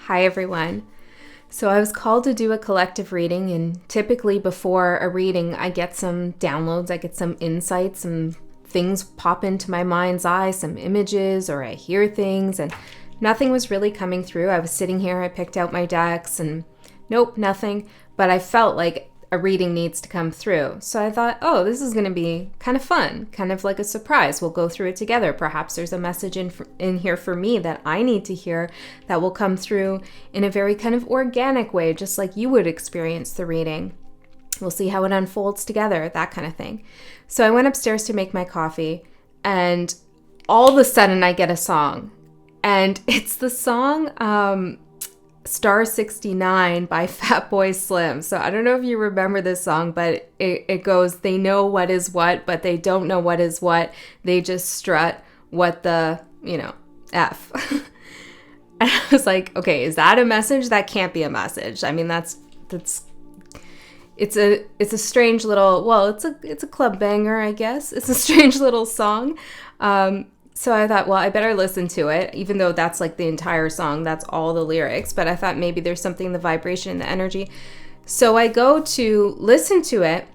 Hi everyone. So I was called to do a collective reading, and typically before a reading I get some downloads, I get some insights, some things pop into my mind's eye, some images, or I hear things, and nothing was really coming through. I was sitting here, I picked out my decks, and nope, nothing, but I felt like a reading needs to come through. So I thought, oh, this is going to be kind of fun, kind of like a surprise. We'll go through it together. Perhaps there's a message in here for me that I need to hear that will come through in a very kind of organic way, just like you would experience the reading. We'll see how it unfolds together, that kind of thing. So I went upstairs to make my coffee, and all of a sudden I get a song. And it's the song Star 69 by Fatboy Slim. So I don't know if you remember this song, but it goes, they know what is what, but they don't know what is what. They just strut what the, F. And I was like, okay, is that a message? That can't be a message. I mean, it's a strange little, well, it's a club banger, I guess. It's a strange little song. So I thought, well, I better listen to it, even though that's like the entire song. That's all the lyrics. But I thought maybe there's something in the vibration and the energy. So I go to listen to it.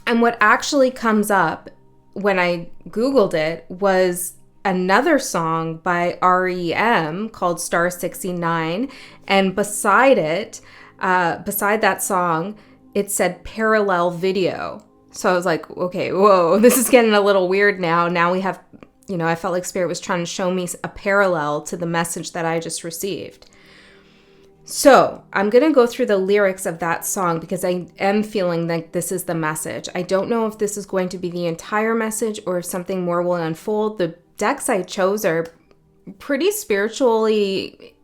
And what actually comes up when I Googled it was another song by REM called Star 69. And beside it, beside that song, it said parallel video. So I was like, okay, whoa, this is getting a little weird now. Now we have... I felt like Spirit was trying to show me a parallel to the message that I just received. So I'm going to go through the lyrics of that song because I am feeling like this is the message. I don't know if this is going to be the entire message or if something more will unfold. The decks I chose are pretty spiritually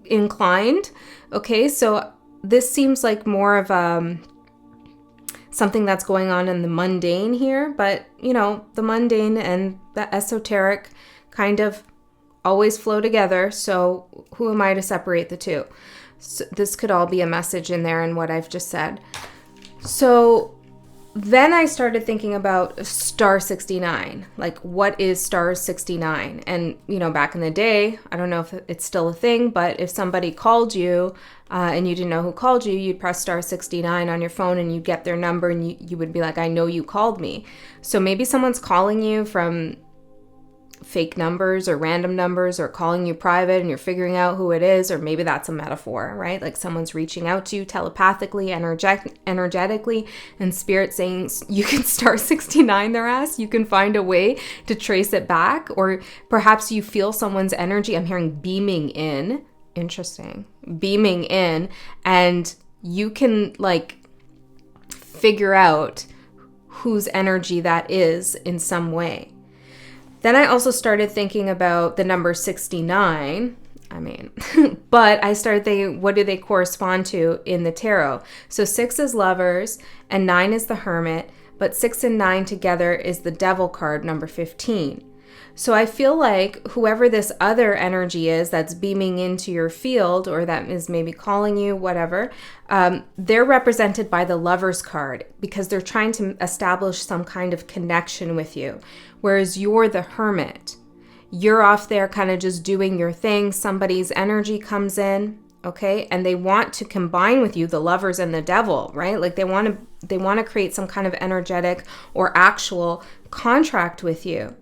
inclined. Okay, so this seems like more of something that's going on in the mundane here, but the mundane and the esoteric kind of always flow together. So who am I to separate the two? So this could all be a message in there in what I've just said. So then I started thinking about Star 69. Like, what is Star 69? And, back in the day, I don't know if it's still a thing, but if somebody called you and you didn't know who called you, you'd press Star 69 on your phone and you'd get their number and you would be like, I know you called me. So maybe someone's calling you from fake numbers or random numbers or calling you private and you're figuring out who it is, or maybe that's a metaphor, right? Like someone's reaching out to you telepathically, energetically, and Spirit saying you can Star 69 their ass. You can find a way to trace it back, or perhaps you feel someone's energy. I'm hearing beaming in. Interesting. Beaming in, and you can figure out whose energy that is in some way. Then I also started thinking about the number 69. But I started thinking, what do they correspond to in the tarot? So 6 is lovers and 9 is the hermit, but 6 and 9 together is the devil card, number 15. So I feel like whoever this other energy is that's beaming into your field, or that is maybe calling you, whatever, they're represented by the Lover's card because they're trying to establish some kind of connection with you. Whereas you're the Hermit. You're off there kind of just doing your thing. Somebody's energy comes in, okay? And they want to combine with you, the Lovers and the Devil, right? Like they want to create some kind of energetic or actual contract with you.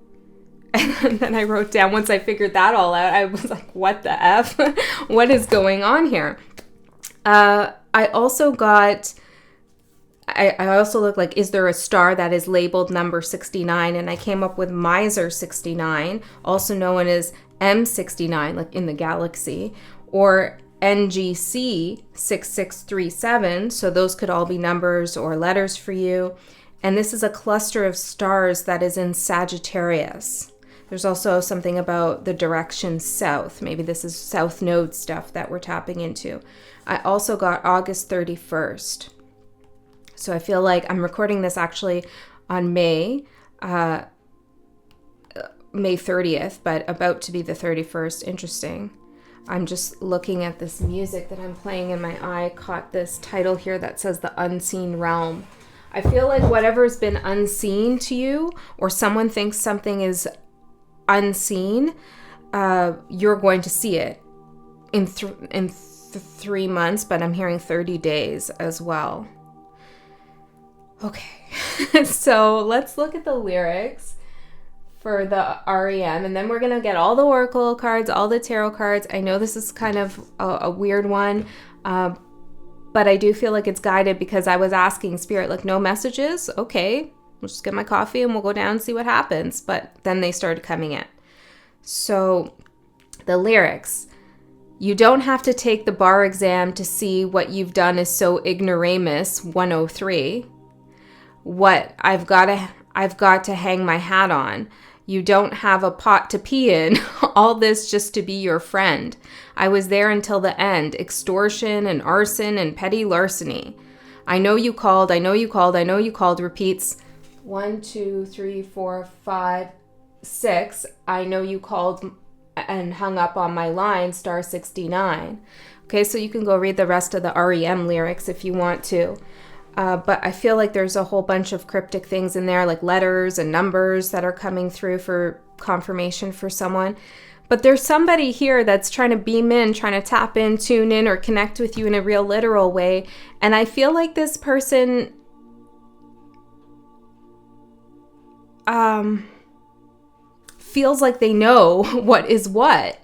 And then I wrote down, once I figured that all out, I was like, what the F? What is going on here? I also looked like, is there a star that is labeled number 69? And I came up with Miser 69, also known as M69, like in the galaxy, or NGC 6637. So those could all be numbers or letters for you. And this is a cluster of stars that is in Sagittarius. There's also something about the direction south. Maybe this is South Node stuff that we're tapping into. I also got August 31st. So I feel like I'm recording this actually on May 30th, but about to be the 31st. Interesting. I'm just looking at this music that I'm playing and my eye caught this title here that says The Unseen Realm. I feel like whatever's been unseen to you, or someone thinks something is unseen, you're going to see it. in 3 months, but I'm hearing 30 days as well. Okay, so let's look at the lyrics for the REM, and then we're going to get all the oracle cards, all the tarot cards. I know this is kind of a weird one, but I do feel like it's guided because I was asking Spirit, like, no messages? Okay, we'll just get my coffee and we'll go down and see what happens. But then they started coming in. So the lyrics: you don't have to take the bar exam to see what you've done is so ignoramus, 103. What I've got to hang my hat on. You don't have a pot to pee in. All this just to be your friend. I was there until the end. Extortion and arson and petty larceny. I know you called, I know you called, I know you called. Repeats 1, 2, 3, 4, 5, 6. I know you called and hung up on my line, star 69. Okay, so you can go read the rest of the REM lyrics if you want to. But I feel like there's a whole bunch of cryptic things in there, like letters and numbers that are coming through for confirmation for someone. But there's somebody here that's trying to beam in, trying to tap in, tune in, or connect with you in a real literal way. And I feel like this person feels like they know what is what.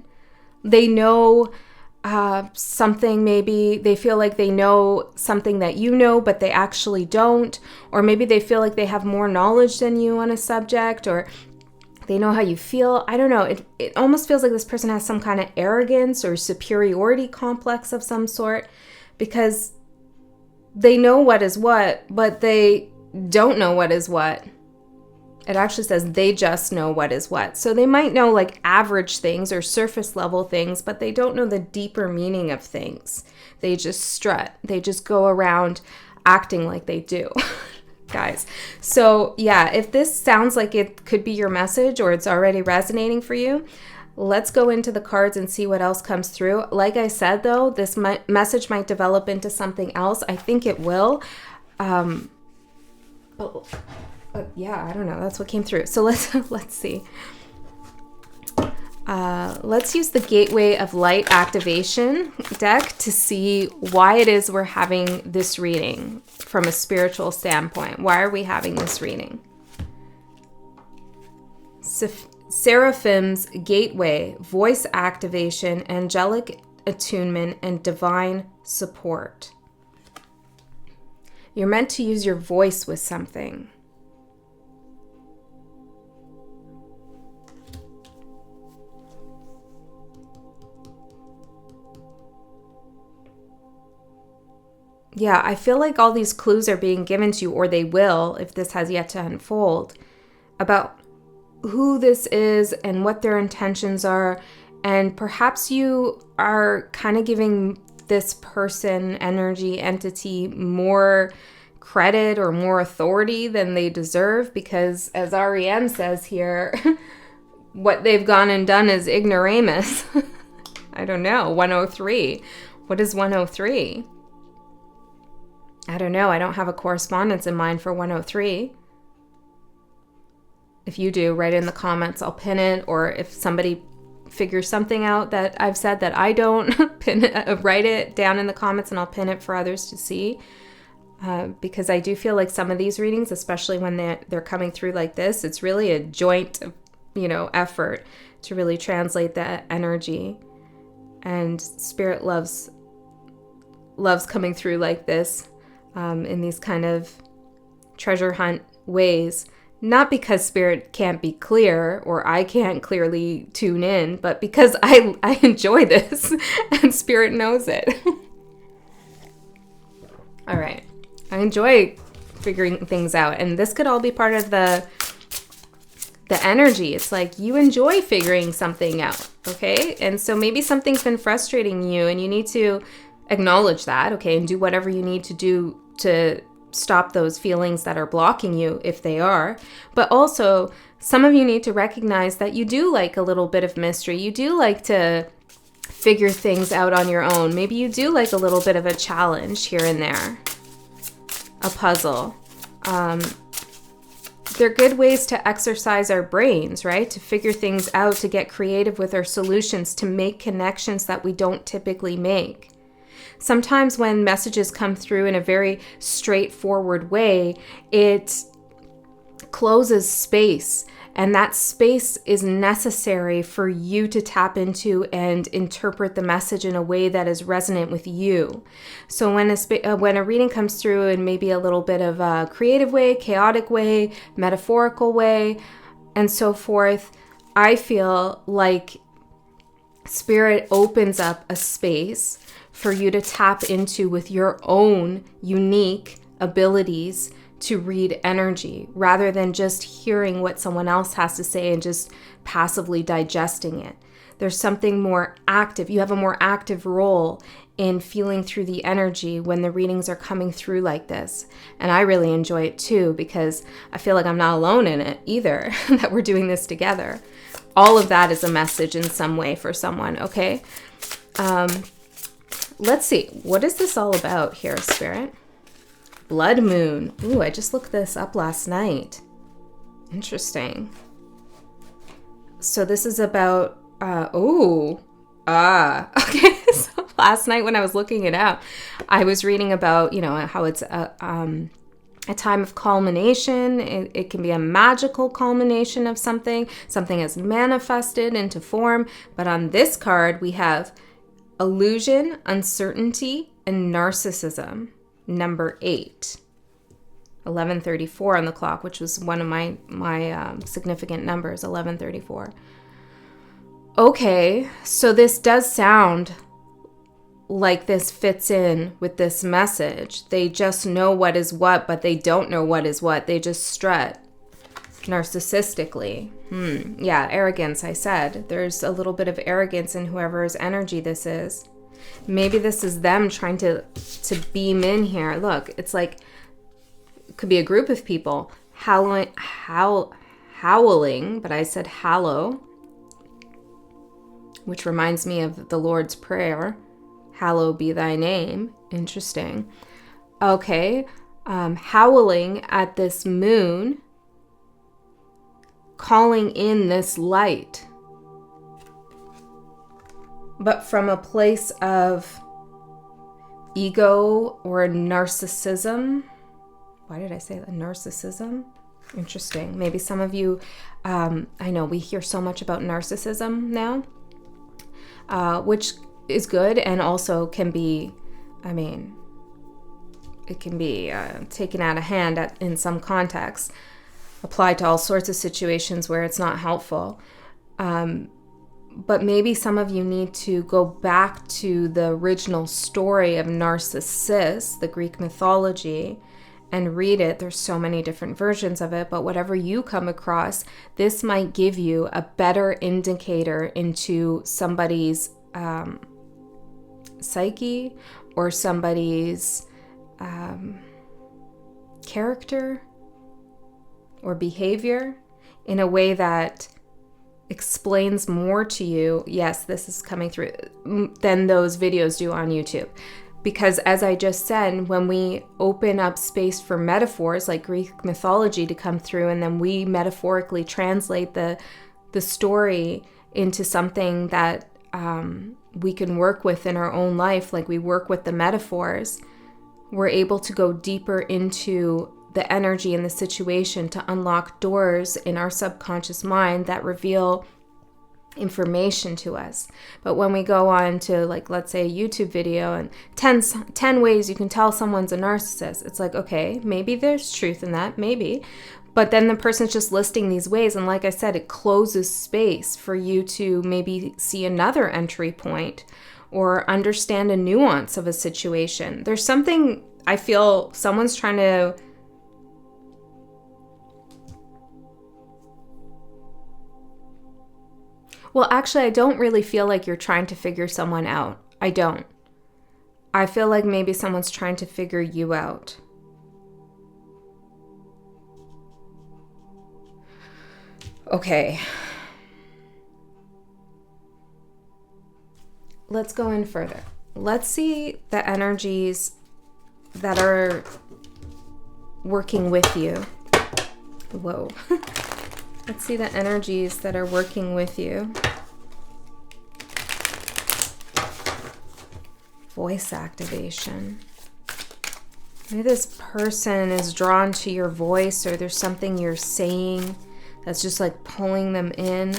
They know something, maybe they feel like they know something that you know, but they actually don't. Or maybe they feel like they have more knowledge than you on a subject, or they know how you feel. I don't know. It almost feels like this person has some kind of arrogance or superiority complex of some sort, because they know what is what, but they don't know what is what. It actually says they just know what is what. So they might know like average things or surface level things, but they don't know the deeper meaning of things. They just strut. They just go around acting like they do. Guys. So yeah, if this sounds like it could be your message or it's already resonating for you, let's go into the cards and see what else comes through. Like I said, though, this message might develop into something else. I think it will. Yeah, I don't know. That's what came through. So let's see. Let's use the Gateway of Light Activation deck to see why it is we're having this reading from a spiritual standpoint. Why are we having this reading? Seraphim's Gateway, Voice Activation, Angelic Attunement, and Divine Support. You're meant to use your voice with something. Yeah, I feel like all these clues are being given to you, or they will, if this has yet to unfold, about who this is and what their intentions are. And perhaps you are kind of giving this person, energy, entity more credit or more authority than they deserve, because as REM says here, what they've gone and done is ignoramus. I don't know, 103. What is 103? I don't know. I don't have a correspondence in mind for 103. If you do, write it in the comments. I'll pin it. Or if somebody figures something out that I've said that I don't, write it down in the comments and I'll pin it for others to see. Because I do feel like some of these readings, especially when they're coming through like this, it's really a joint, effort to really translate that energy. And Spirit loves coming through like this. In these kind of treasure hunt ways, not because Spirit can't be clear or I can't clearly tune in, but because I enjoy this and Spirit knows it. All right. I enjoy figuring things out, and this could all be part of the energy. It's like you enjoy figuring something out, okay? And so maybe something's been frustrating you and you need to acknowledge that, okay, and do whatever you need to do to stop those feelings that are blocking you, if they are. But also, some of you need to recognize that you do like a little bit of mystery. You do like to figure things out on your own. Maybe you do like a little bit of a challenge here and there, a puzzle. they're good ways to exercise our brains, right? To figure things out, to get creative with our solutions, to make connections that we don't typically make. Sometimes when messages come through in a very straightforward way, it closes space. And that space is necessary for you to tap into and interpret the message in a way that is resonant with you. So when a reading comes through in maybe a little bit of a creative way, chaotic way, metaphorical way, and so forth, I feel like Spirit opens up a space for you to tap into with your own unique abilities to read energy, rather than just hearing what someone else has to say and just passively digesting it. There's something more active. You have a more active role in feeling through the energy when the readings are coming through like this. And I really enjoy it too, because I feel like I'm not alone in it either, that we're doing this together. All of that is a message in some way for someone, okay? Let's see. What is this all about here, Spirit? Blood moon. Ooh, I just looked this up last night. Interesting. So this is about, okay. So last night when I was looking it up, I was reading about, how it's a time of culmination. It can be a magical culmination of something. Something is manifested into form. But on this card, we have illusion, uncertainty, and narcissism. Number 8, 1134 on the clock, which was one of my significant numbers, 1134. Okay, so this does sound like this fits in with this message. They just know what is what, but they don't know what is what. They just strut narcissistically. Yeah, arrogance, I said. There's a little bit of arrogance in whoever's energy this is. Maybe this is them trying to beam in here. Look, it's like, it could be a group of people howling, but I said hallow, which reminds me of the Lord's Prayer. Hallowed be thy name. Interesting. Okay. Howling at this moon, calling in this light. But from a place of ego or narcissism. Why did I say that? Narcissism? Interesting. Maybe some of you, I know we hear so much about narcissism now, which is good and also can be, it can be taken out of hand in some contexts, applied to all sorts of situations where it's not helpful. But maybe some of you need to go back to the original story of Narcissus, the Greek mythology, and read it. There's so many different versions of it, but whatever you come across, this might give you a better indicator into somebody's psyche or somebody's character or behavior in a way that explains more to you, yes, this is coming through, than those videos do on YouTube. Because as I just said, when we open up space for metaphors like Greek mythology to come through, and then we metaphorically translate the story into something that we can work with in our own life, like we work with the metaphors, we're able to go deeper into the energy in the situation to unlock doors in our subconscious mind that reveal information to us. But when we go on to, like, let's say a YouTube video and 10 ways you can tell someone's a narcissist, it's like, okay, maybe there's truth in that, maybe. But then the person's just listing these ways. And like I said, it closes space for you to maybe see another entry point or understand a nuance of a situation. There's something, I feel someone's trying to well, actually, I don't really feel like you're trying to figure someone out. I don't. I feel like maybe someone's trying to figure you out. Okay. Let's go in further. Let's see the energies that are working with you Whoa. Let's see the energies that are working with you. Voice activation. Maybe this person is drawn to your voice, or there's something you're saying that's just like pulling them in.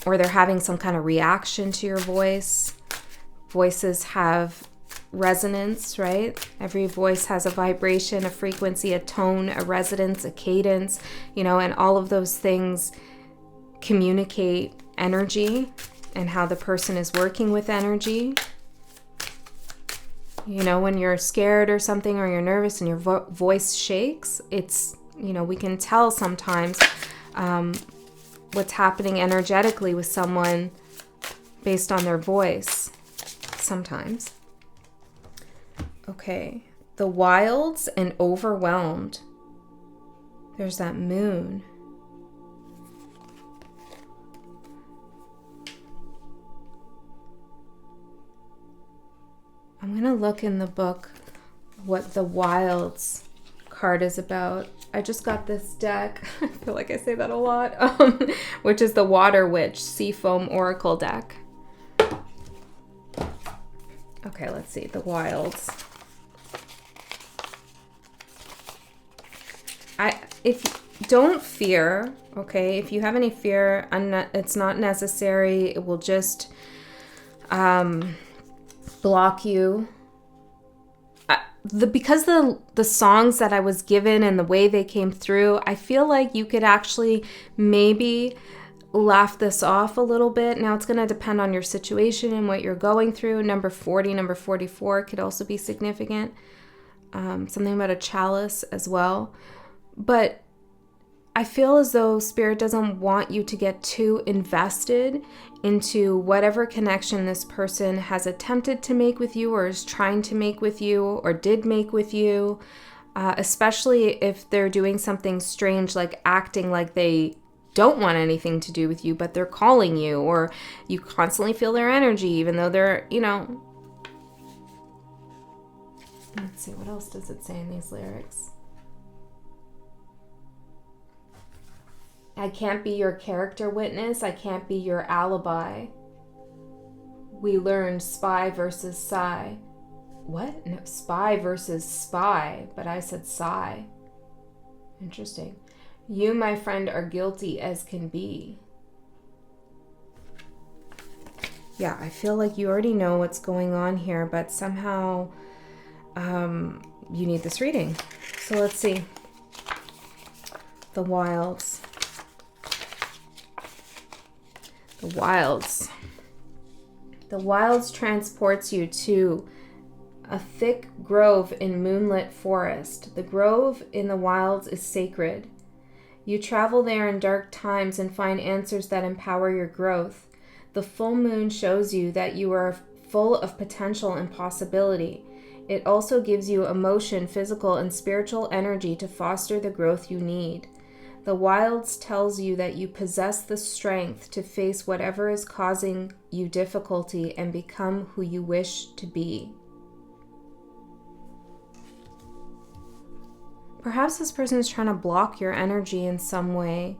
Or they're having some kind of reaction to your voice. Voices have resonance, right? Every voice has a vibration, a frequency, a tone, a resonance, a cadence, you know, and all of those things communicate energy and how the person is working with energy. You know, when you're scared or something, or you're nervous and your voice shakes, it's, you know, we can tell sometimes what's happening energetically with someone based on their voice, sometimes. Okay, the wilds and overwhelmed. There's that moon. I'm going to look in the book what the wilds card is about. I just got this deck. I feel like I say that a lot. Which is the Water Witch Seafoam Oracle deck. Okay, let's see. The wilds. Don't fear, okay? If you have any fear, it's not necessary. It will just block you. Because the songs that I was given and the way they came through, I feel like you could actually maybe laugh this off a little bit. Now it's going to depend on your situation and what you're going through. Number 40, number 44 could also be significant. Something about a chalice as well. But I feel as though Spirit doesn't want you to get too invested into whatever connection this person has attempted to make with you, or is trying to make with you, or did make with you, especially if they're doing something strange, like acting like they don't want anything to do with you, but they're calling you, or you constantly feel their energy, even though they're, you know. Let's see, what else does it say in these lyrics? I can't be your character witness. I can't be your alibi. We learned spy versus sigh. What? No, spy versus spy, but I said sigh. Interesting. You, my friend, are guilty as can be. Yeah, I feel like you already know what's going on here, but somehow you need this reading. So let's see. The wilds. The wilds. The wilds transports you to a thick grove in moonlit forest. The grove in the wilds is sacred. You travel there in dark times and find answers that empower your growth. The full moon shows you that you are full of potential and possibility. It also gives you emotion, physical, and spiritual energy to foster the growth you need. The wilds tells you that you possess the strength to face whatever is causing you difficulty and become who you wish to be. Perhaps this person is trying to block your energy in some way.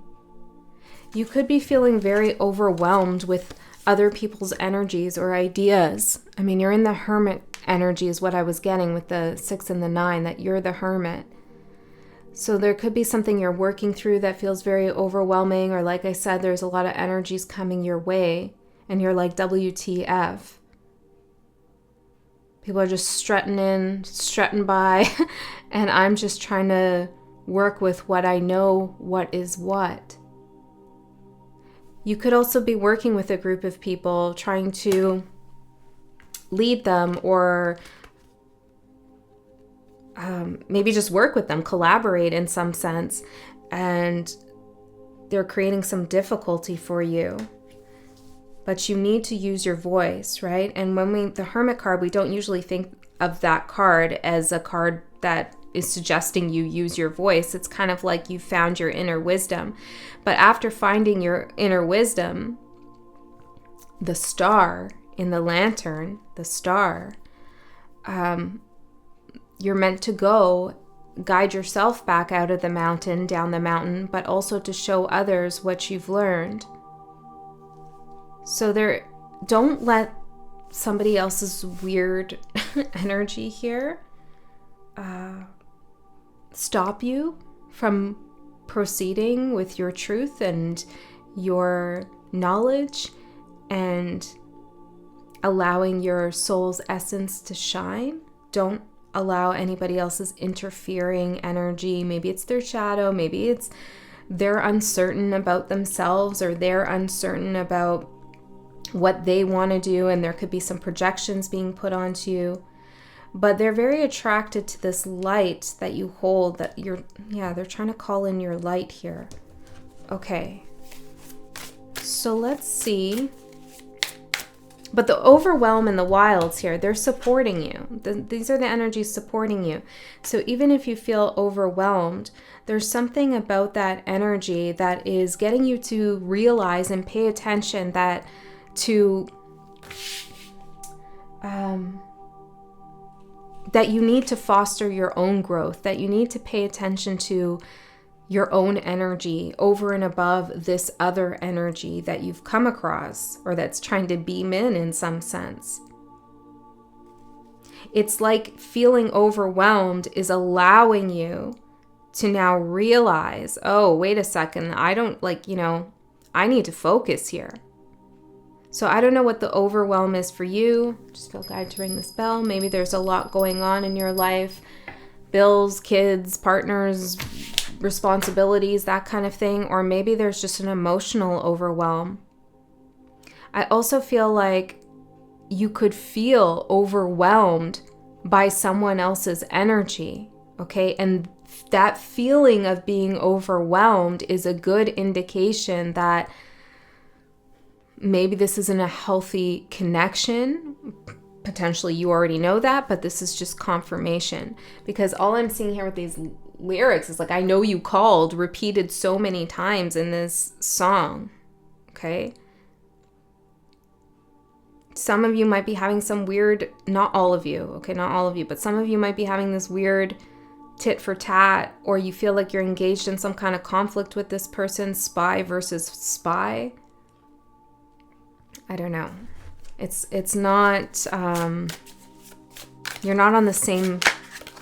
You could be feeling very overwhelmed with other people's energies or ideas. I mean, you're in the hermit energy is what I was getting with the 6 and the 9, that you're the hermit. So there could be something you're working through that feels very overwhelming, or like I said, there's a lot of energies coming your way and you're like, WTF. People are just strutting by, and I'm just trying to work with what I know, what is what. You could also be working with a group of people, trying to lead them, or maybe just work with them, collaborate in some sense, and they're creating some difficulty for you. But you need to use your voice, right? And when the Hermit card, we don't usually think of that card as a card that is suggesting you use your voice. It's kind of like you found your inner wisdom. But after finding your inner wisdom, the star in the lantern, the star, you're meant to go guide yourself back out of the mountain, down the mountain, but also to show others what you've learned. So don't let somebody else's weird energy here stop you from proceeding with your truth and your knowledge and allowing your soul's essence to shine. Don't allow anybody else's interfering energy. Maybe it's their shadow, maybe it's they're uncertain about themselves, or they're uncertain about what they want to do, and there could be some projections being put onto you. But they're very attracted to this light that you hold, that they're trying to call in your light here. Okay. So let's see. But the overwhelm and the wilds here, they're supporting you. These are the energies supporting you. So even if you feel overwhelmed, there's something about that energy that is getting you to realize and pay attention that that you need to foster your own growth, that you need to pay attention to your own energy over and above this other energy that you've come across, or that's trying to beam in some sense. It's like feeling overwhelmed is allowing you to now realize, oh, wait a second, I need to focus here. So I don't know what the overwhelm is for you. Just feel guided to ring this bell. Maybe there's a lot going on in your life. Bills, kids, partners, responsibilities, that kind of thing. Or maybe there's just an emotional overwhelm. I also feel like you could feel overwhelmed by someone else's energy, okay? And that feeling of being overwhelmed is a good indication that maybe this isn't a healthy connection. Potentially you already know that, but this is just confirmation. Because all I'm seeing here with these lyrics is like, I know you called, repeated so many times in this song, okay? Some of you might be having some weird, not all of you, okay, not all of you, but some of you might be having this weird tit for tat, or you feel like you're engaged in some kind of conflict with this person, spy versus spy. I don't know. It's not, you're not on the same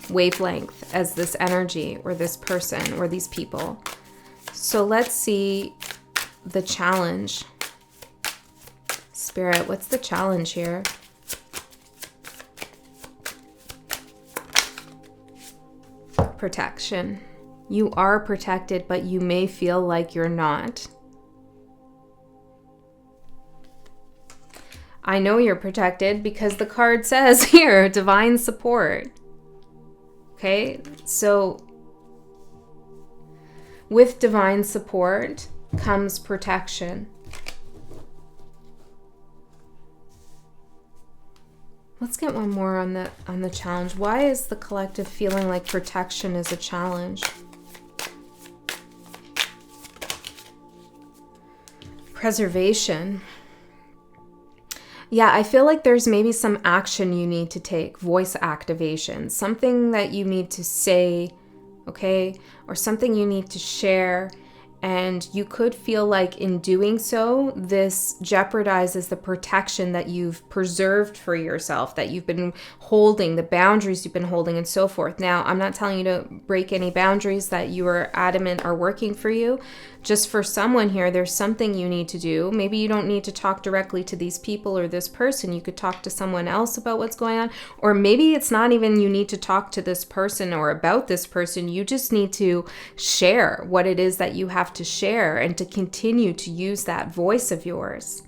wavelength as this energy or this person or these people. So let's see the challenge. Spirit, what's the challenge here? Protection. You are protected, but you may feel like you're not. I know you're protected because the card says here, divine support. Okay, so with divine support comes protection. Let's get one more on the challenge. Why is the collective feeling like protection is a challenge? Preservation. Yeah, I feel like there's maybe some action you need to take, voice activation, something that you need to say, okay, or something you need to share. And you could feel like in doing so, this jeopardizes the protection that you've preserved for yourself, that you've been holding, the boundaries you've been holding, and so forth. Now, I'm not telling you to break any boundaries that you are adamant are working for you. Just for someone here, there's something you need to do. Maybe you don't need to talk directly to these people or this person. You could talk to someone else about what's going on. Or maybe it's not even you need to talk to this person or about this person. You just need to share what it is that you have to share and to continue to use that voice of yours.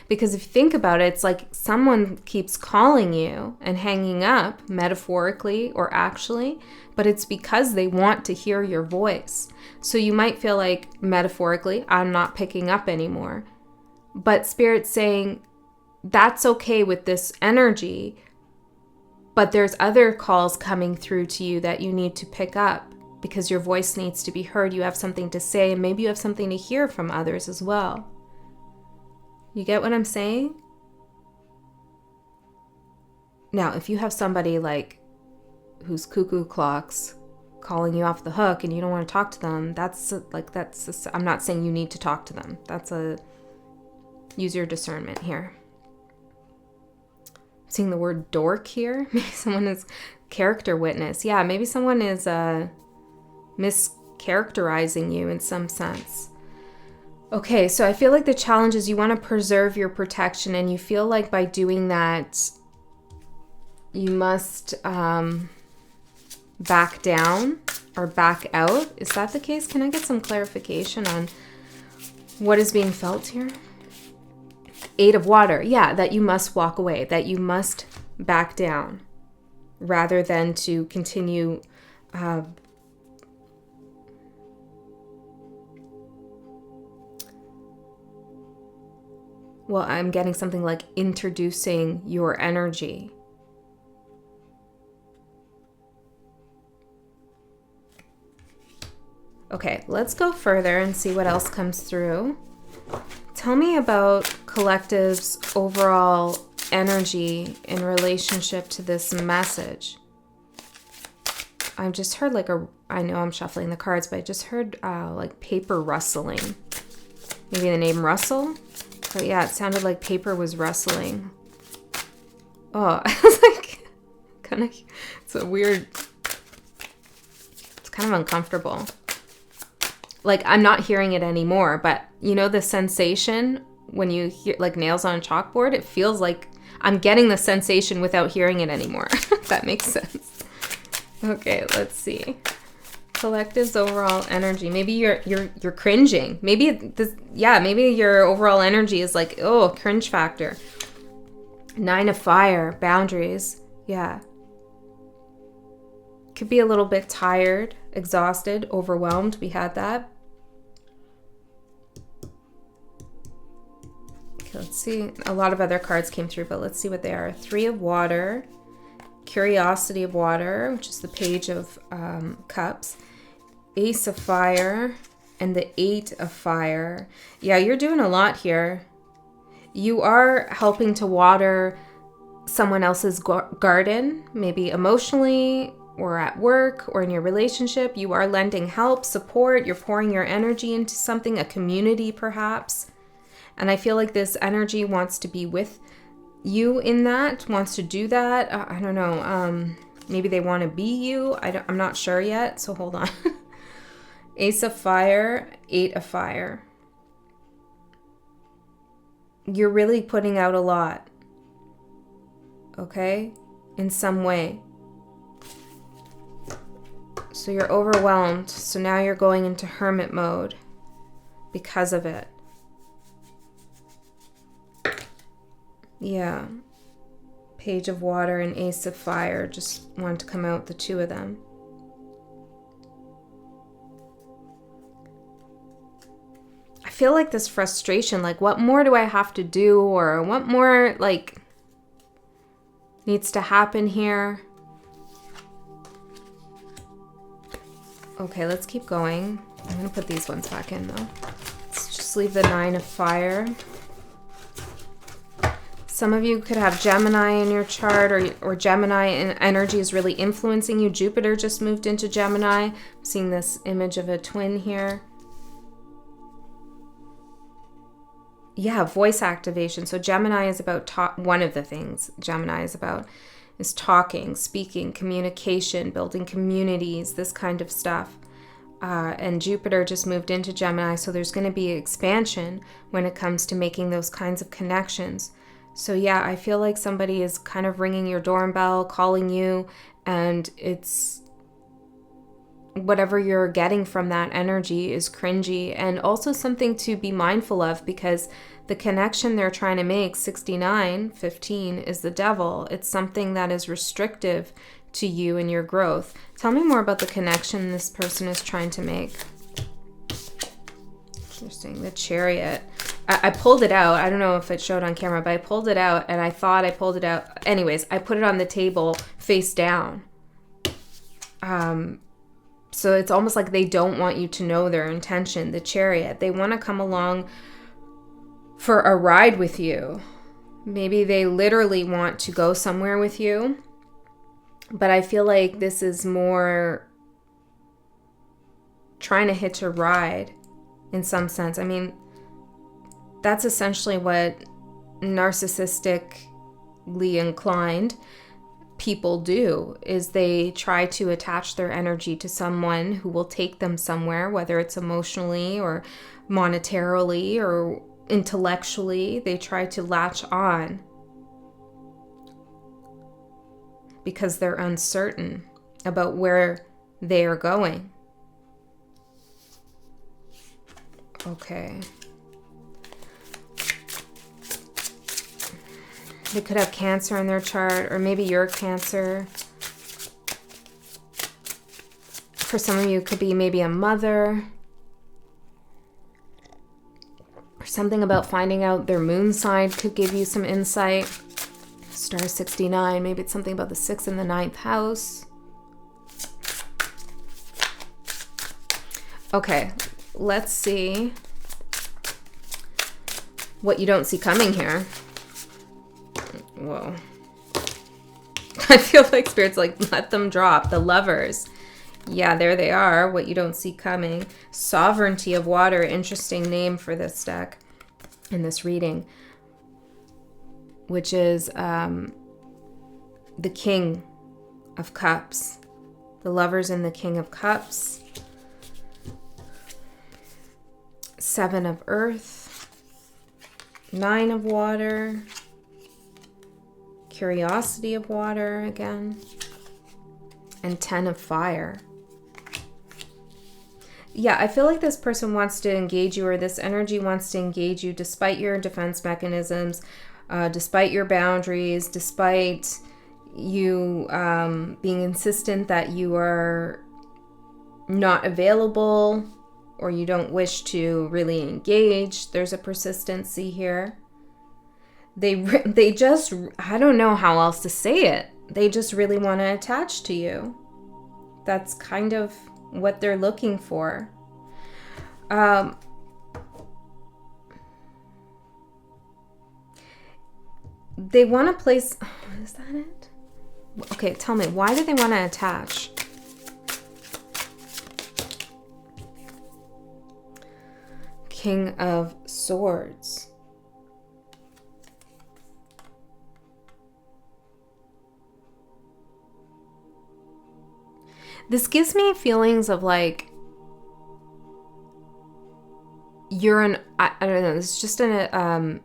Because if you think about it, it's like someone keeps calling you and hanging up, metaphorically or actually, but it's because they want to hear your voice. So you might feel like, metaphorically, I'm not picking up anymore. But Spirit's saying, that's okay with this energy, but there's other calls coming through to you that you need to pick up because your voice needs to be heard. You have something to say, and maybe you have something to hear from others as well. You get what I'm saying? Now, if you have somebody like who's cuckoo clocks calling you off the hook and you don't want to talk to them, I'm not saying you need to talk to them. Use your discernment here. I'm seeing the word dork here. Maybe someone is character witness. Yeah, maybe someone is mischaracterizing you in some sense. Okay, so I feel like the challenge is you want to preserve your protection, and you feel like by doing that, you must back down or back out. Is that the case? Can I get some clarification on what is being felt here? Eight of Water. Yeah, that you must walk away, that you must back down rather than to continue well, I'm getting something like introducing your energy. Okay, let's go further and see what else comes through. Tell me about collective's overall energy in relationship to this message. I just heard I know I'm shuffling the cards, but I just heard like paper rustling. Maybe the name Russell? But yeah, it sounded like paper was rustling. Oh, I was like, it's a weird, it's kind of uncomfortable. Like, I'm not hearing it anymore, but you know the sensation when you hear like nails on a chalkboard? It feels like I'm getting the sensation without hearing it anymore. If that makes sense. Okay, let's see. Collective's overall energy. Maybe you're cringing. Maybe your overall energy is like, oh, cringe factor. 9 of Fire, boundaries. Yeah. Could be a little bit tired, exhausted, overwhelmed. We had that. Okay, let's see. A lot of other cards came through, but let's see what they are. 3 of Water, Curiosity of Water, which is the Page of Cups, Ace of Fire, and the 8 of Fire. Yeah, you're doing a lot here. You are helping to water someone else's garden, maybe emotionally or at work or in your relationship. You are lending help, support. You're pouring your energy into something, a community perhaps. And I feel like this energy wants to be with you in that, wants to do that. I don't know. Maybe they want to be you. I'm not sure yet, so hold on. Ace of Fire, 8 of Fire. You're really putting out a lot, okay? In some way. So you're overwhelmed. So now you're going into hermit mode because of it. Yeah. Page of Water and Ace of Fire. Just want to come out, the two of them. I feel like this frustration, like what more do I have to do, or what more like needs to happen here? Okay, let's keep going. I'm gonna put these ones back in though. Let's just leave the 9 of Fire. Some of you could have Gemini in your chart, or Gemini energy is really influencing you. Jupiter just moved into Gemini. I'm seeing this image of a twin here. Yeah, voice activation. So Gemini is about one of the things Gemini is about is talking, speaking, communication, building communities, this kind of stuff. And Jupiter just moved into Gemini, so there's going to be expansion when it comes to making those kinds of connections. So yeah, I feel like somebody is kind of ringing your doorbell, calling you, and it's whatever you're getting from that energy is cringy, and also something to be mindful of, because the connection they're trying to make, 6915, is the devil. It's something that is restrictive to you and your growth. Tell me more about the connection this person is trying to make. Interesting. The Chariot. I pulled it out. I don't know if it showed on camera, but I pulled it out, and I thought I pulled it out. Anyways, I put it on the table face down. So it's almost like they don't want you to know their intention. The Chariot. They want to come along for a ride with you. Maybe they literally want to go somewhere with you. But I feel like this is more trying to hitch a ride in some sense. I mean, that's essentially what narcissistically inclined people do, is they try to attach their energy to someone who will take them somewhere, whether it's emotionally or monetarily or intellectually. They try to latch on because they're uncertain about where they are going. Okay. They could have Cancer in their chart, or maybe you're Cancer. For some of you, it could be maybe a mother. Or something about finding out their moon sign could give you some insight. Star 69, maybe it's something about the 6th and the 9th house. Okay, let's see what you don't see coming here. Whoa. I feel like Spirit's like, let them drop. The Lovers. Yeah, there they are. What you don't see coming. Sovereignty of Water. Interesting name for this deck in this reading. Which is the King of Cups. The Lovers and the King of Cups. 7 of Earth. 9 of Water. Curiosity of Water again. And 10 of Fire. Yeah, I feel like this person wants to engage you, or this energy wants to engage you despite your defense mechanisms, despite your boundaries, despite you being insistent that you are not available or you don't wish to really engage. There's a persistency here. They just, I don't know how else to say it. They just really want to attach to you. That's kind of what they're looking for. They want to place, is that it? Okay, tell me, why do they want to attach? King of Swords. This gives me feelings of like, you're I don't know, this is just a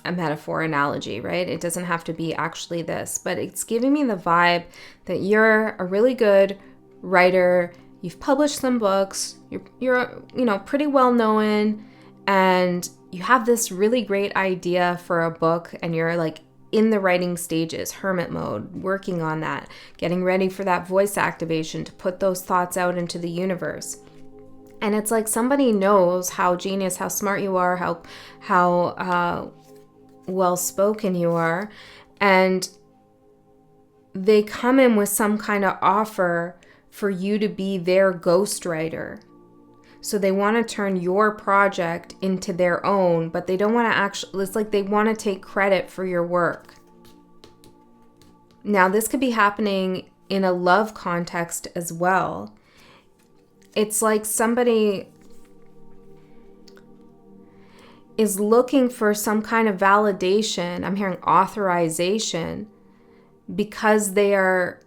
metaphor analogy, right? It doesn't have to be actually this, but it's giving me the vibe that you're a really good writer. You've published some books. You're pretty well known, and you have this really great idea for a book, and you're like in the writing stages, hermit mode, working on that, getting ready for that voice activation to put those thoughts out into the universe. And it's like somebody knows how genius, how smart you are, how well-spoken you are, and they come in with some kind of offer for you to be their ghostwriter. So they want to turn your project into their own, but they don't want to actually, it's like they want to take credit for your work. Now, this could be happening in a love context as well. It's like somebody is looking for some kind of validation. I'm hearing authorization because they are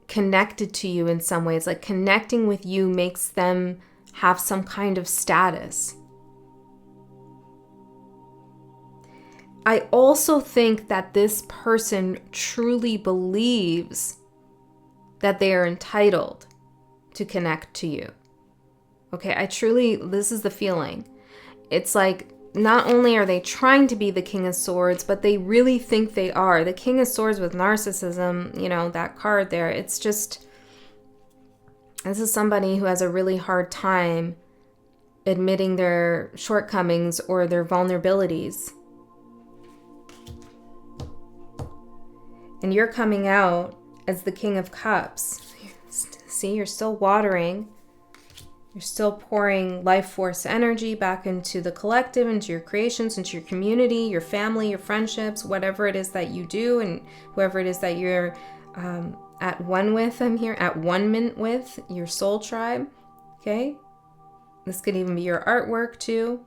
connected to you in some ways. Like connecting with you makes them have some kind of status. I also think that this person truly believes that they are entitled to connect to you. Okay, this is the feeling. It's like not only are they trying to be the King of Swords, but they really think they are. The King of Swords with narcissism, that card there, it's just, this is somebody who has a really hard time admitting their shortcomings or their vulnerabilities. And you're coming out as the King of Cups. See, you're still watering. You're still pouring life force energy back into the collective, into your creations, into your community, your family, your friendships, whatever it is that you do, and whoever it is that you're at one with, at one with, your soul tribe, okay? This could even be your artwork too.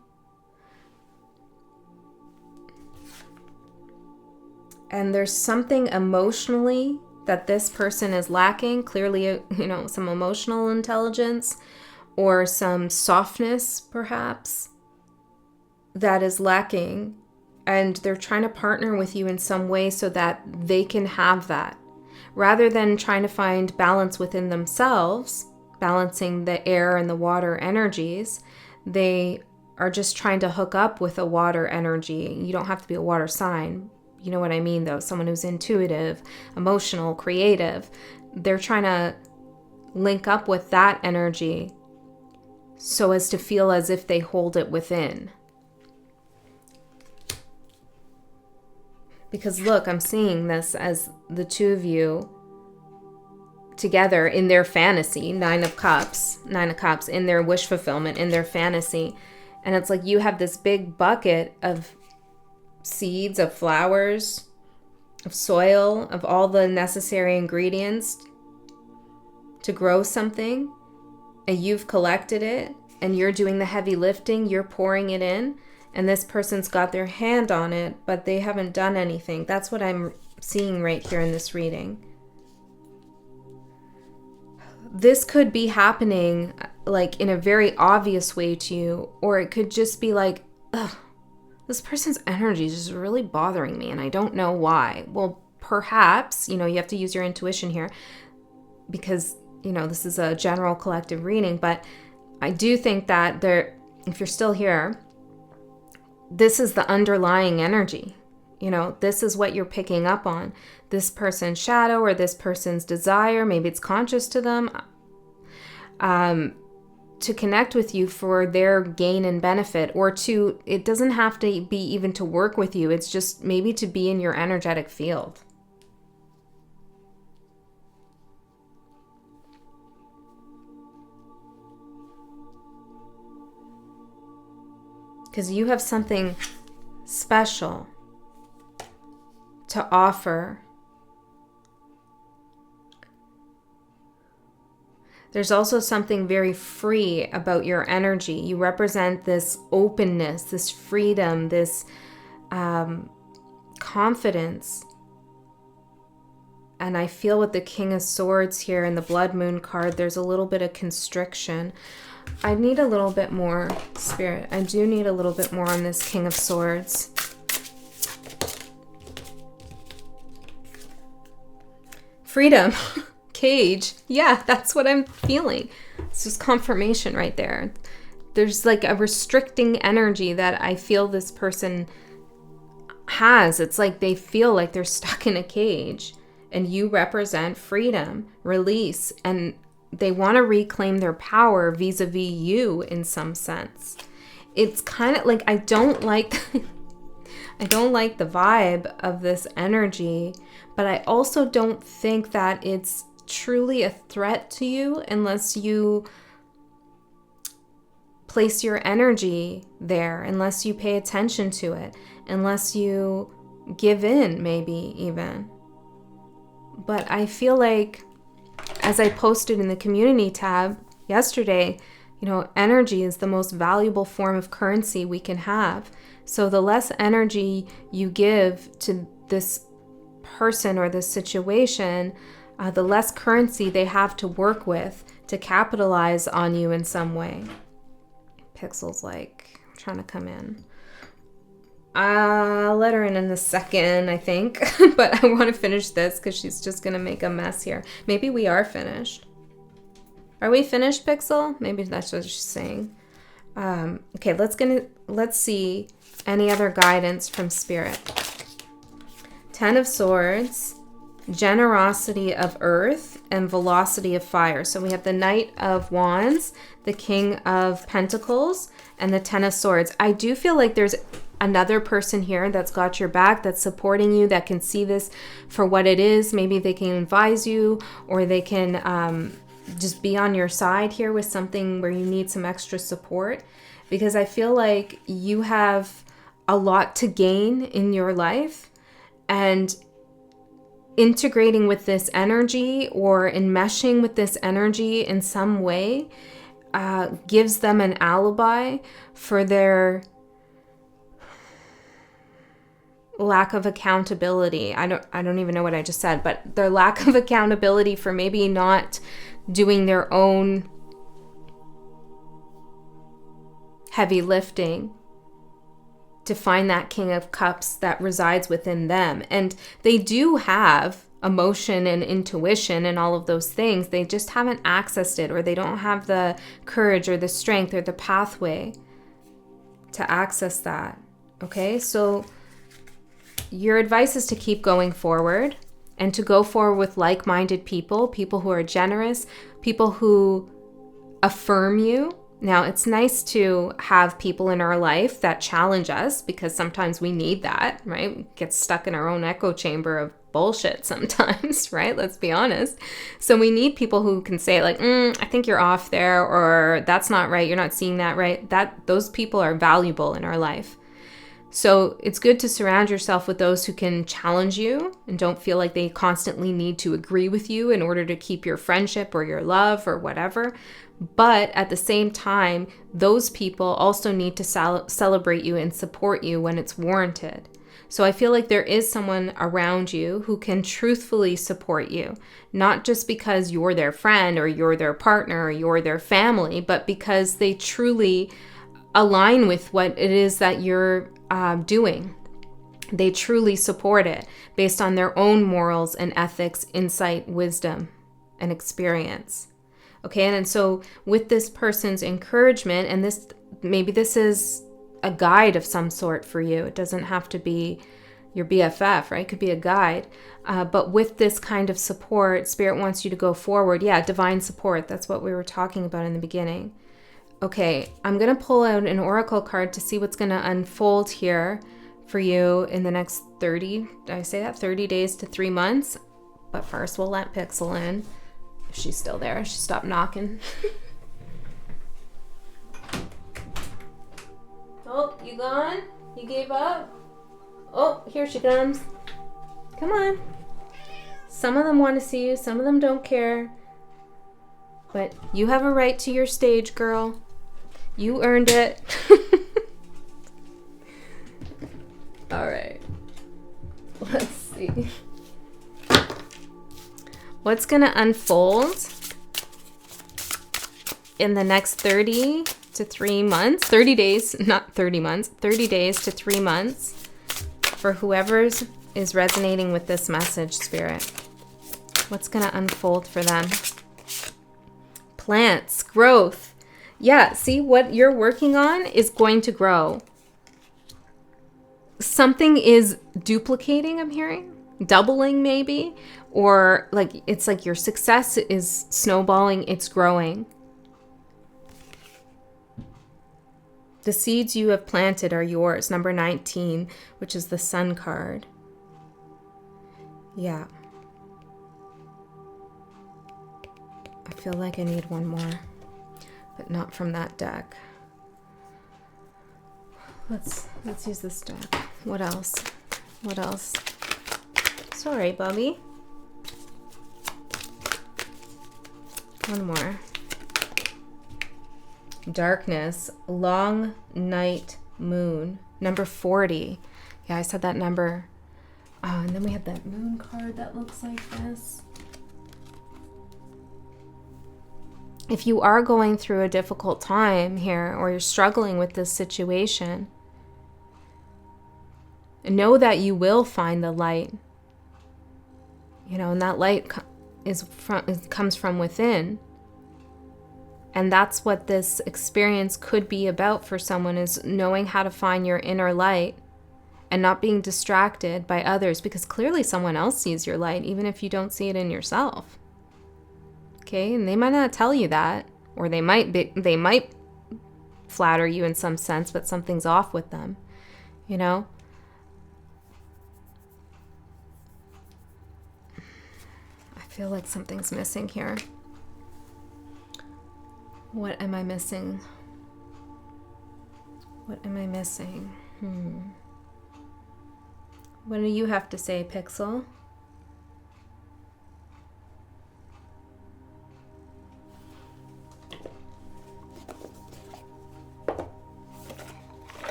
And there's something emotionally that this person is lacking, clearly, some emotional intelligence, or some softness, perhaps, that is lacking. And they're trying to partner with you in some way so that they can have that. Rather than trying to find balance within themselves, balancing the air and the water energies, they are just trying to hook up with a water energy. You don't have to be a water sign. You know what I mean, though? Someone who's intuitive, emotional, creative. They're trying to link up with that energy so as to feel as if they hold it within. Because look, I'm seeing this as the two of you together in their fantasy, Nine of Cups, in their wish fulfillment, in their fantasy. And it's like you have this big bucket of seeds, of flowers, of soil, of all the necessary ingredients to grow something. And you've collected it, and you're doing the heavy lifting, you're pouring it in, and this person's got their hand on it, but they haven't done anything. That's what I'm seeing right here in this reading. This could be happening like in a very obvious way to you, or it could just be like, ugh, this person's energy is just really bothering me, and I don't know why. Well, perhaps, you have to use your intuition here, because this is a general collective reading, but I do think that if you're still here, this is the underlying energy. This is what you're picking up on. This person's shadow or this person's desire, maybe it's conscious to them, to connect with you for their gain and benefit, or it doesn't have to be even to work with you. It's just maybe to be in your energetic field. Because you have something special to offer. There's also something very free about your energy. You represent this openness, this freedom, this confidence. And I feel with the King of Swords here and the Blood Moon card, there's a little bit of constriction. I need a little bit more, Spirit. I do need a little bit more on this King of Swords. Freedom. Cage. Yeah, that's what I'm feeling. It's just confirmation right there. There's like a restricting energy that I feel this person has. It's like they feel like they're stuck in a cage, and you represent freedom, release, and they want to reclaim their power vis-a-vis you in some sense. It's kind of like, I don't like the vibe of this energy, but I also don't think that it's truly a threat to you unless you place your energy there, unless you pay attention to it, unless you give in, maybe even. But I feel like, as I posted in the community tab yesterday, energy is the most valuable form of currency we can have. So the less energy you give to this person or this situation, the less currency they have to work with to capitalize on you in some way. Pixel's like trying to come in. I'll let her in a second, I think. But I want to finish this because she's just going to make a mess here. Maybe we are finished. Are we finished, Pixel? Maybe that's what she's saying. Okay, let's see any other guidance from Spirit. 10 of Swords, generosity of earth, and velocity of fire. So we have the Knight of Wands, the King of Pentacles, and the 10 of Swords. I do feel like there's another person here that's got your back, that's supporting you, that can see this for what it is. Maybe they can advise you, or they can just be on your side here with something where you need some extra support, because I feel like you have a lot to gain in your life, and integrating with this energy or enmeshing with this energy in some way gives them an alibi for their lack of accountability. I don't even know what I just said, but their lack of accountability for maybe not doing their own heavy lifting to find that King of Cups that resides within them. And they do have emotion and intuition and all of those things. They just haven't accessed it, or they don't have the courage or the strength or the pathway to access that. Okay, so your advice is to keep going forward, and to go forward with like-minded people, people who are generous, people who affirm you. Now, it's nice to have people in our life that challenge us, because sometimes we need that, right? We get stuck in our own echo chamber of bullshit sometimes, right? Let's be honest. So we need people who can say like, I think you're off there, or that's not right, you're not seeing that right. Those people are valuable in our life. So it's good to surround yourself with those who can challenge you and don't feel like they constantly need to agree with you in order to keep your friendship or your love or whatever. But at the same time, those people also need to celebrate you and support you when it's warranted. So I feel like there is someone around you who can truthfully support you, not just because you're their friend or you're their partner or you're their family, but because they truly align with what it is that you're doing. They truly support it based on their own morals and ethics, insight, wisdom, and experience. Okay, and so with this person's encouragement, and maybe this is a guide of some sort for you. It doesn't have to be your BFF, right? It could be a guide. But with this kind of support, Spirit wants you to go forward. Yeah, divine support. That's what we were talking about in the beginning. Okay, I'm going to pull out an oracle card to see what's going to unfold here for you in the next 30 days to 3 months. But first, we'll let Pixel in. If she's still there, she stopped knocking. Oh, you gone? You gave up? Oh, here she comes. Come on. Some of them want to see you, some of them don't care. But you have a right to your stage, girl. You earned it. All right. Let's see. What's going to unfold in the next 30 to 3 months? 30 days, not 30 months. 30 days to 3 months for whoever is resonating with this message, Spirit. What's going to unfold for them? Plants, growth. Yeah, see, what you're working on is going to grow. Something is duplicating, I'm hearing. Doubling maybe. Or like it's like your success is snowballing, it's growing. The seeds you have planted are yours. Number 19, which is the Sun card. Yeah. I feel like I need one more, but not from that deck. Let's use this deck. What else? What else? Sorry, Bubby. One more. Darkness, long night moon. Number 40. Yeah, I said that number. And then we have that moon card that looks like this. If you are going through a difficult time here, or you're struggling with this situation, know that you will find the light. You know, and that light comes from within. And that's what this experience could be about for someone, is knowing how to find your inner light and not being distracted by others, because clearly someone else sees your light, even if you don't see it in yourself. Okay, and they might not tell you that, or they might flatter you in some sense, but something's off with them, you know? I feel like something's missing here. What am I missing? What am I missing? What do you have to say, Pixel?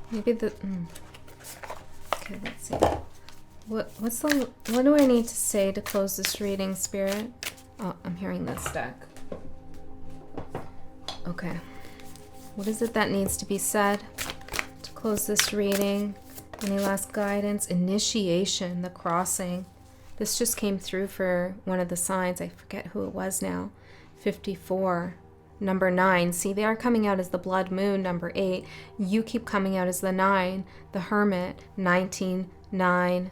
Maybe the okay, let's see. What do I need to say to close this reading, Spirit? Oh, I'm hearing this deck. Okay. What is it that needs to be said to close this reading? Any last guidance? Initiation, the crossing. This just came through for one of the signs. I forget who it was now. 54. Number 9. See, they are coming out as the blood moon. Number 8. You keep coming out as the 9. The hermit. 19. 9.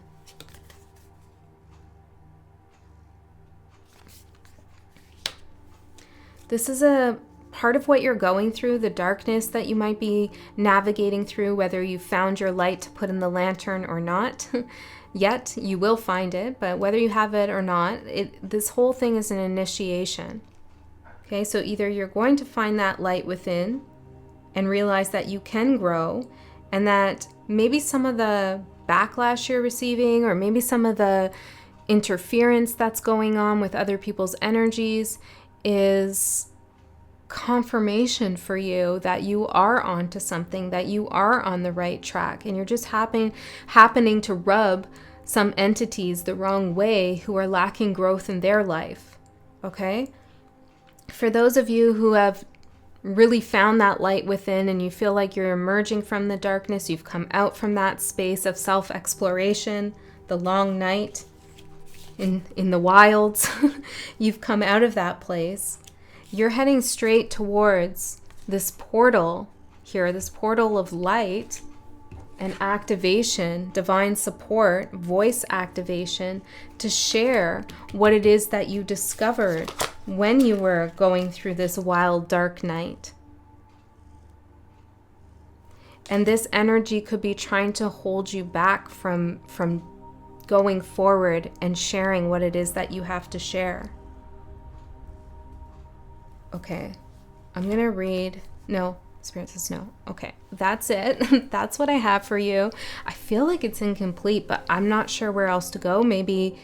This is a part of what you're going through, the darkness that you might be navigating through, whether you found your light to put in the lantern or not. Yet, you will find it, but whether you have it or not, this whole thing is an initiation. Okay, so either you're going to find that light within and realize that you can grow, and that maybe some of the backlash you're receiving, or maybe some of the interference that's going on with other people's energies is confirmation for you that you are onto something, that you are on the right track, and you're just happening to rub some entities the wrong way who are lacking growth in their life. Okay? For those of you who have really found that light within and you feel like you're emerging from the darkness, you've come out from that space of self-exploration, the long night in the wilds, you've come out of that place. You're heading straight towards this portal here, this portal of light and activation, divine support, voice activation, to share what it is that you discovered when you were going through this wild, dark night. And this energy could be trying to hold you back from going forward and sharing what it is that you have to share. Okay, I'm going to read. No, Spirit says no. Okay, that's it. That's what I have for you. I feel like it's incomplete, but I'm not sure where else to go. Maybe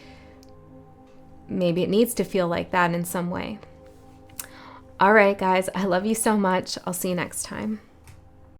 it needs to feel like that in some way. All right, guys, I love you so much. I'll see you next time.